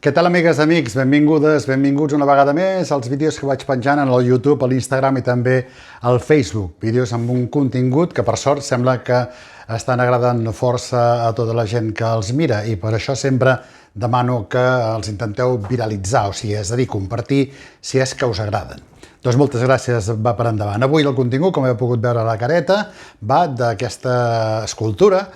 Què tal, amigues i amics? Benvingudes, benvinguts una vegada més als vídeos que vaig penjant en el YouTube, a l'Instagram i també al Facebook. Vídeos amb un contingut que, per sort, sembla que estan agradant força a tota la gent que els mira i per això sempre demano que els intenteu viralitzar, o sigui, és a dir, compartir si és que us agraden. Doncs moltes gràcies, va per endavant. Avui el contingut, com heu pogut veure a la careta, va d'aquesta escultura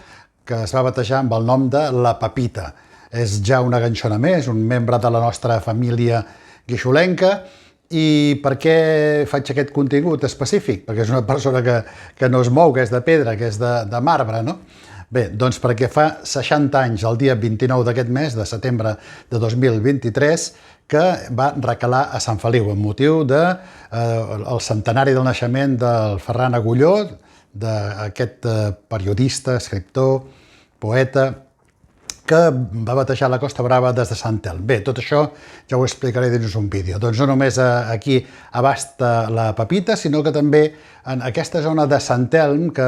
que es va batejar amb el nom de La Pepita. És ja una ganxona més, un membre de la nostra família guixolenca. I per què faig aquest contingut específic? Perquè és una persona que no es mou, que és de pedra, que és de marbre, no? Bé, doncs perquè fa 60 anys, el dia 29 d'aquest mes, de setembre de 2023, que va recalar a Sant Feliu, amb motiu del centenari del naixement del Ferran Agulló, d'aquest periodista, escriptor, poeta, que va batejar la Costa Brava des de Sant Elm. Bé, tot això ja ho explicaré dins un vídeo. Doncs no només aquí abasta la Pepita, sinó que també en aquesta zona de Sant Elm, que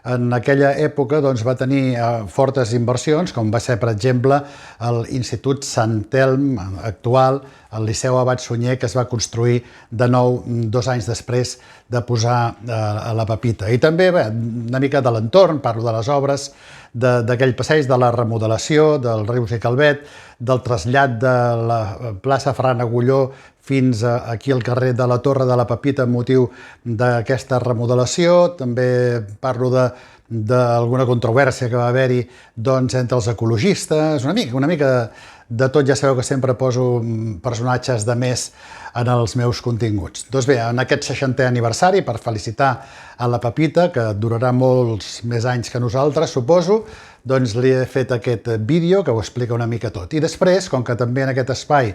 en aquella època va tenir fortes inversions, com va ser, per exemple, l'Institut Sant Elm actual, el Liceu Abat Sunyer, que es va construir de nou 2 anys després de posar la Pepita. I també, bé, una mica de l'entorn, parlo de les obres, d'aquell passeig, de la remodelació del Rius i Calvet, del trasllat de la plaça Ferran Agulló fins aquí al carrer de la Torre de la Pepita amb motiu d'aquesta remodelació. També parlo d'alguna controvèrsia que va haver-hi entre els ecologistes, una mica de tot. Ja sabeu que sempre poso personatges de més en els meus continguts. Doncs bé, en aquest 60è aniversari, per felicitar a la Pepita, que durarà molts més anys que nosaltres, suposo, doncs li he fet aquest vídeo que ho explica una mica tot. I després, com que també en aquest espai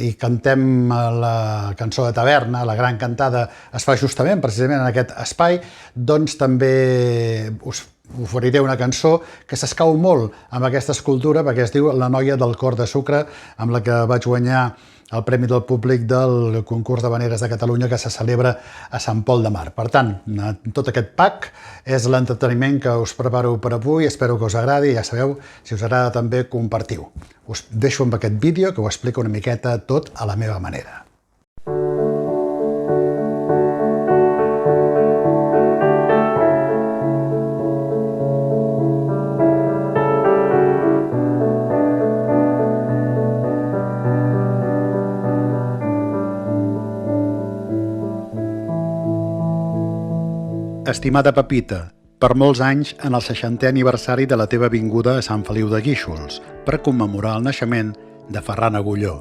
hi cantem la cançó de taverna, la gran cantada es fa justament, precisament en aquest espai, doncs també us oferiré una cançó que s'escau molt amb aquesta escultura perquè es diu La noia del cor de sucre, amb la que vaig guanyar el Premi del Públic del concurs d'Havaneres de Catalunya que se celebra a Sant Pol de Mar. Per tant, tot aquest pack és l'entreteniment que us preparo per avui, espero que us agradi, ja sabeu, si us agrada també compartiu. Us deixo amb aquest vídeo que ho explica una miqueta tot a la meva manera. Estimada Pepita, per molts anys en el 60è aniversari de la teva vinguda a Sant Feliu de Guíxols per commemorar el naixement de Ferran Agulló.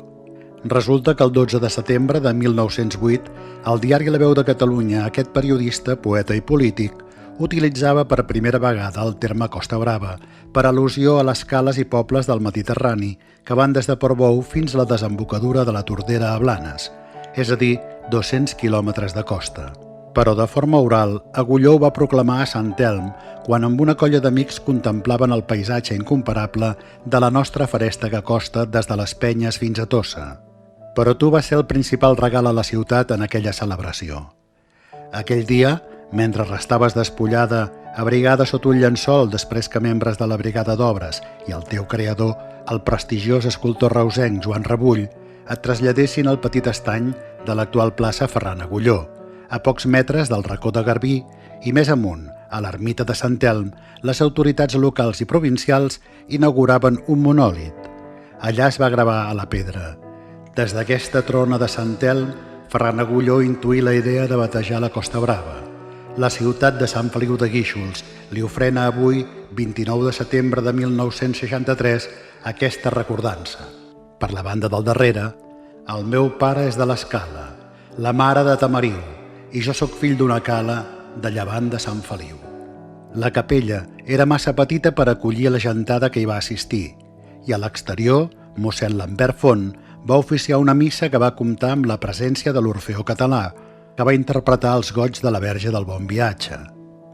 Resulta que el 12 de setembre de 1908, el diari La Veu de Catalunya, aquest periodista, poeta i polític, utilitzava per primera vegada el terme Costa Brava per al·lusió a les cales i pobles del Mediterrani que van des de Portbou fins a la desembocadura de la Tordera a Blanes, és a dir, 200 quilòmetres de costa. Però de forma oral, Agulló ho va proclamar a Sant Elm quan amb una colla d'amics contemplaven el paisatge incomparable de la nostra farèstega costa des de les Penyes fins a Tossa. Però tu vas ser el principal regal a la ciutat en aquella celebració. Aquell dia, mentre restaves despullada, abrigada sota un llençol després que membres de la Brigada d'Obres i el teu creador, el prestigiós escultor reusenc Joan Rebull, et traslladessin al petit estany de l'actual plaça Ferran Agulló, a pocs metres del racó de Garbí i més amunt, a l'ermita de Sant Elm, les autoritats locals i provincials inauguraven un monòlit. Allà es va gravar a la pedra. Des d'aquesta trona de Sant Elm, Ferran Agulló intuí la idea de batejar la Costa Brava. La ciutat de Sant Feliu de Guíxols li ofrena avui, 29 de setembre de 1963, aquesta recordança. Per la banda del darrere, el meu pare és de l'Escala, la mare de Tamariu, i jo sóc fill d'una cala de llevant de Sant Feliu. La capella era massa petita per acollir la gentada que hi va assistir i a l'exterior, mossèn Lambert Font va oficiar una missa que va comptar amb la presència de l'Orfeó Català, que va interpretar els goigs de la Verge del Bon Viatge.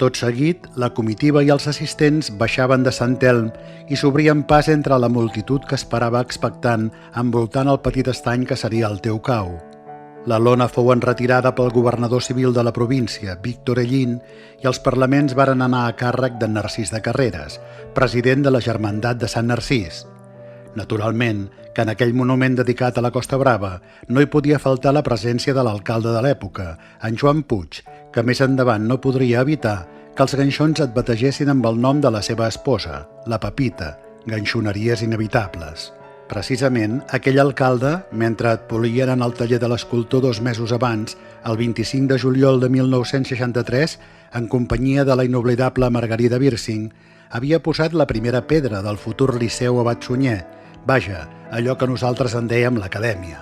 Tot seguit, la comitiva i els assistents baixaven de Sant Elm i s'obrien pas entre la multitud que esperava expectant envoltant el petit estany que seria el teu cau. La lona fou enretirada pel governador civil de la província, Víctor Ellín, i els parlaments varen anar a càrrec de Narcís de Carreras, president de la Germandat de Sant Narcís. Naturalment que en aquell monument dedicat a la Costa Brava no hi podia faltar la presència de l'alcalde de l'època, en Joan Puig, que més endavant no podria evitar que els ganxons et bategessin amb el nom de la seva esposa, la Pepita, ganxoneries inevitables. Precisament, aquell alcalde, mentre et polien en el taller de l'escultor 2 mesos abans, el 25 de juliol de 1963, en companyia de la inoblidable Margarida Birsing, havia posat la primera pedra del futur Liceu Abat Sunyer, vaja, allò que nosaltres en dèiem l'acadèmia.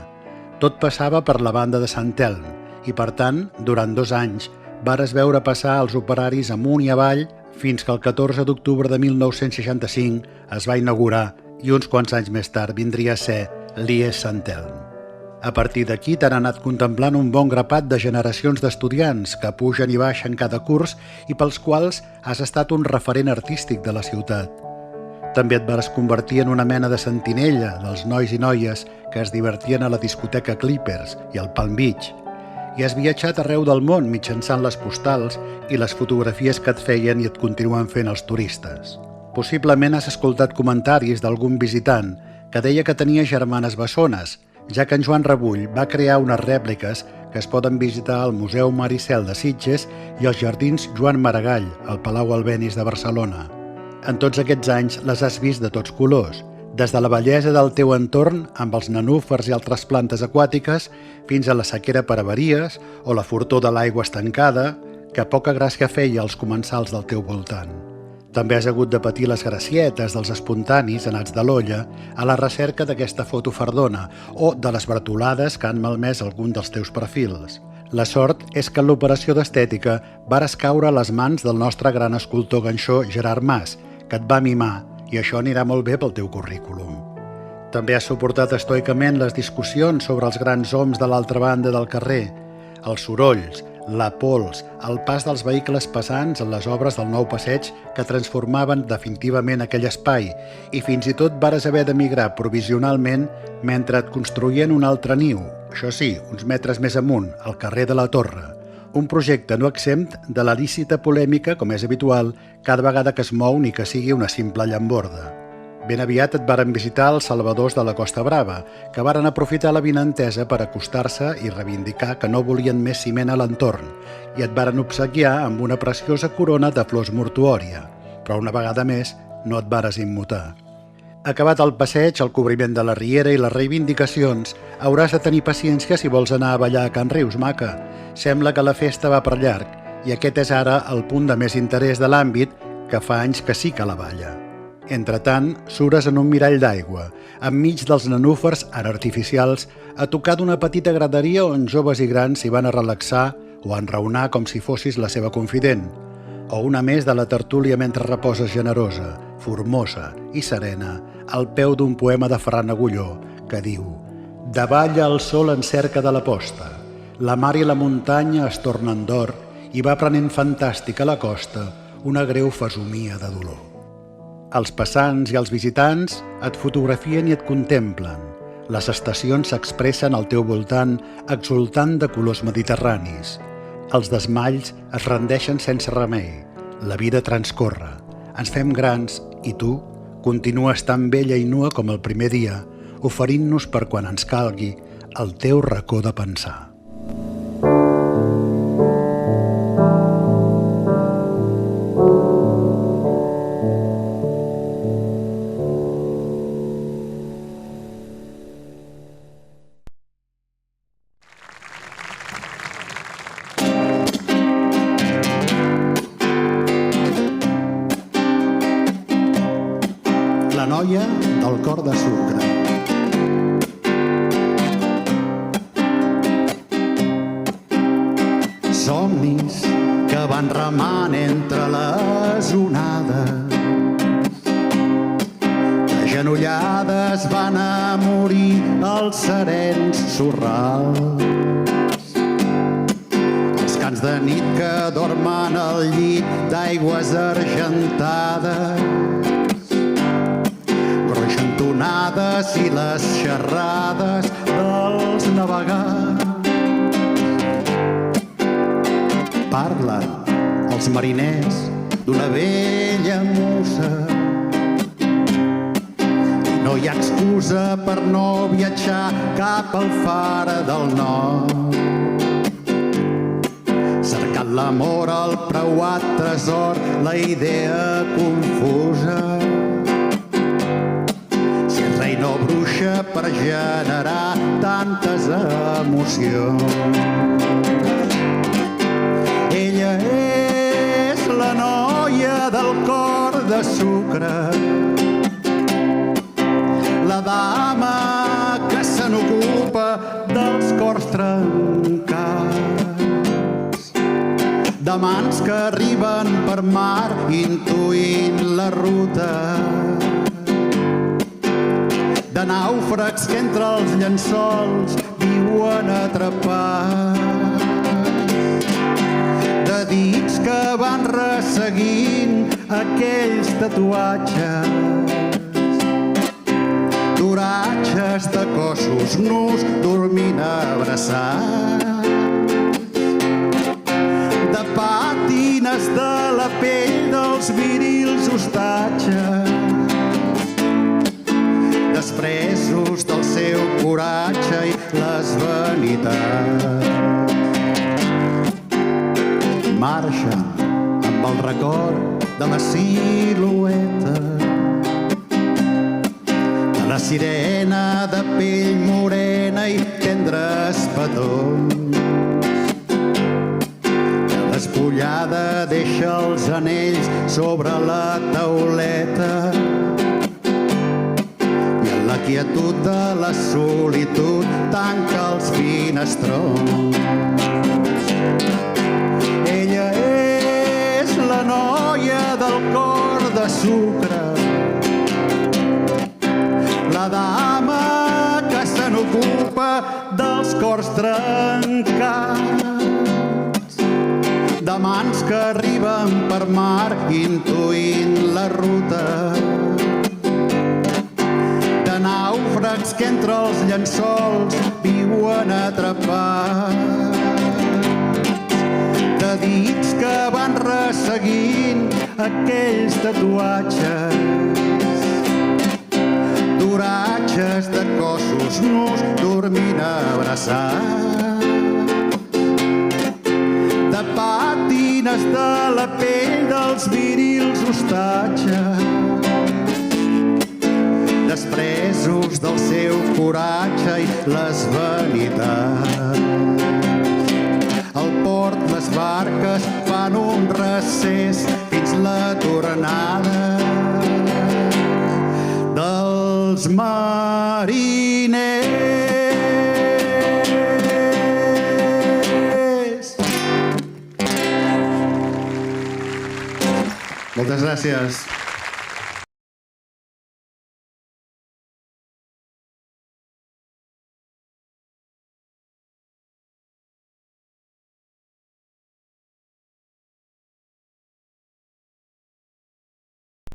Tot passava per la banda de Sant Elm i, per tant, durant 2 anys, vares veure passar els operaris amunt i avall fins que el 14 d'octubre de 1965 es va inaugurar i uns quants anys més tard vindria a ser l'IES Sant Elm. A partir d'aquí t'han anat contemplant un bon grapat de generacions d'estudiants que pugen i baixen cada curs i pels quals has estat un referent artístic de la ciutat. També et vas convertir en una mena de sentinella dels nois i noies que es divertien a la discoteca Clippers i al Palm Beach, i has viatjat arreu del món mitjançant les postals i les fotografies que et feien i et continuen fent els turistes. Possiblement has escoltat comentaris d'algun visitant que deia que tenia germanes bessones, ja que en Joan Rebull va crear unes rèpliques que es poden visitar al Museu Maricel de Sitges i als Jardins Joan Maragall, al Palau Albéniz de Barcelona. En tots aquests anys les has vist de tots colors, des de la bellesa del teu entorn amb els nenúfars i altres plantes aquàtiques fins a la sequera per avaries o la fortor de l'aigua estancada, que poca gràcia feia als comensals del teu voltant. També has hagut de patir les gracietes dels espontanis anats de l'olla a la recerca d'aquesta foto fardona o de les bretolades que han malmès algun dels teus perfils. La sort és que en l'operació d'estètica vares caure a les mans del nostre gran escultor ganxó Gerard Mas, que et va mimar, i això anirà molt bé pel teu currículum. També has suportat estoicament les discussions sobre els grans oms de l'altra banda del carrer, els sorolls, la pols, el pas dels vehicles pesants en les obres del nou passeig que transformaven definitivament aquell espai i fins i tot vares haver d'emigrar provisionalment mentre et construïen un altre niu, això sí, uns metres més amunt, al carrer de la Torre, un projecte no exempt de la lícita polèmica, com és habitual, cada vegada que es mou ni que sigui una simple llamborda. Ben aviat et varen visitar els salvadors de la Costa Brava, que varen aprofitar la vinentesa per acostar-se i reivindicar que no volien més ciment a l'entorn, i et varen obsequiar amb una preciosa corona de flors mortuòria, però una vegada més no et vares immutar. Acabat el passeig, el cobriment de la riera i les reivindicacions, hauràs de tenir paciència si vols anar a ballar a Can Rius, maca. Sembla que la festa va per llarg, i aquest és ara el punt de més interès de l'àmbit, que fa anys que sí que la balla. Entretant, sures en un mirall d'aigua, enmig dels nenúfars ara artificials, a tocar d'una petita graderia on joves i grans s'hi van a relaxar o a enraonar com si fossis la seva confident, o una més de la tertúlia mentre reposes generosa, formosa i serena, al peu d'un poema de Ferran Agulló, que diu: «Davalla el sol en cerca de la posta, la mar i la muntanya es tornen d'or i va prenent fantàstica a la costa una greu fesomia de dolor». Els passants i els visitants et fotografien i et contemplen. Les estacions s'expressen al teu voltant exultant de colors mediterranis. Els desmalls es rendeixen sense remei. La vida transcorre. Ens fem grans i tu continues tan bella i nua com el primer dia, oferint-nos per quan ens calgui el teu racó de pensar. La noia del cor de sucre. Somnis que van remant entre les onades, agenollades van a morir els serens sorrals. Els cants de nit que dormen al llit d'aigües argentades, tonades i les xerrades dels navegants. Parlen els mariners d'una vella musa i no hi ha excusa per no viatjar cap al far del nord. Cercant l'amor al preuat tresor, la idea confusa. Si és rei no bruixa per generar tantes emocions. Ella és la noia del cor de sucre, la dama que se n'ocupa dels cors trencats, de mans que arriben per mar intuint la ruta, de nàufrags que entre els llençols viuen atrapats, de dits que van resseguint aquells tatuatges, d'oratges de cossos nus dormint abraçats, de pàtines de la pell dels virils hostatges, despresos del seu coratge i les vanitats. Marxa amb el record de la silueta de la sirena de pell morena i tendres petons, que despullada deixa els anells sobre la tauleta i en la quietud de la solitud tanca els finestrons. Ella és la noia del cor de sucre, la dama que se n'ocupa dels cors trencats, de mans que arriben per mar intuint la ruta, de nàufrags que entre els llençols viuen atrapats, de dits que van resseguint aquells tatuatges, d'oratges de cossos nus dormint abraçats, de pàtines de la pell dels virils hostatges, despresos del seu coratge i les vanitats. Al port les barques fan un recés fins la tornada dels mariners. Moltes gràcies.